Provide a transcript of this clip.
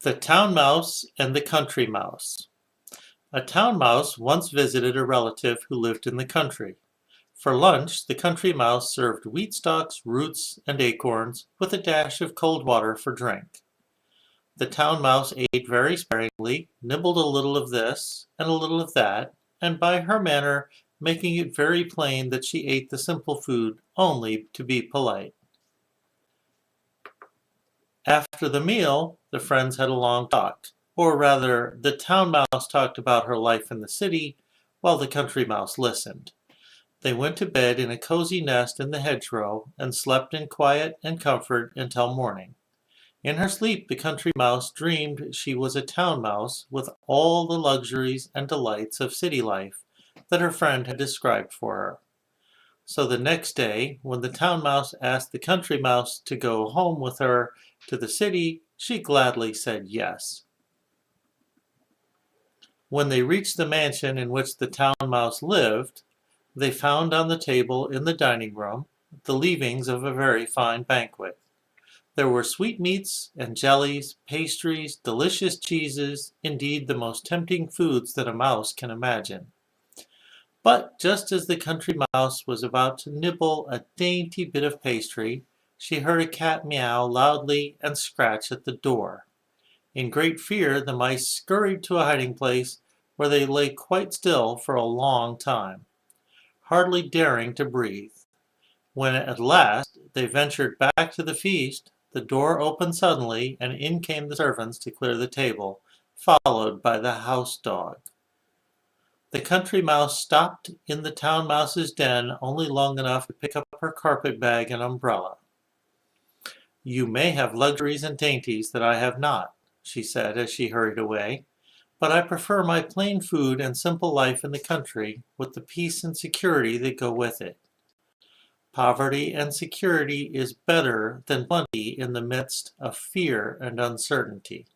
The Town Mouse and the Country Mouse. A town mouse once visited a relative who lived in the country. For lunch, the country mouse served wheat stalks, roots, and acorns, with a dash of cold water for drink. The town mouse ate very sparingly, nibbled a little of this and a little of that, and by her manner making it very plain that she ate the simple food only to be polite. After the meal, the friends had a long talk, or rather, the town mouse talked about her life in the city, while the country mouse listened. They went to bed in a cozy nest in the hedgerow, and slept in quiet and comfort until morning. In her sleep, the country mouse dreamed she was a town mouse with all the luxuries and delights of city life that her friend had described for her. So the next day, when the town mouse asked the country mouse to go home with her to the city, she gladly said yes. When they reached the mansion in which the town mouse lived, they found on the table in the dining room the leavings of a very fine banquet. There were sweetmeats and jellies, pastries, delicious cheeses, indeed the most tempting foods that a mouse can imagine. But just as the country mouse was about to nibble a dainty bit of pastry, she heard a cat meow loudly and scratch at the door. In great fear, the mice scurried to a hiding place where they lay quite still for a long time, hardly daring to breathe. When at last they ventured back to the feast, the door opened suddenly, and in came the servants to clear the table, followed by the house dog. The country mouse stopped in the town mouse's den only long enough to pick up her carpet bag and umbrella. "You may have luxuries and dainties that I have not," she said as she hurried away, "but I prefer my plain food and simple life in the country, with the peace and security that go with it. Poverty and security is better than plenty in the midst of fear and uncertainty."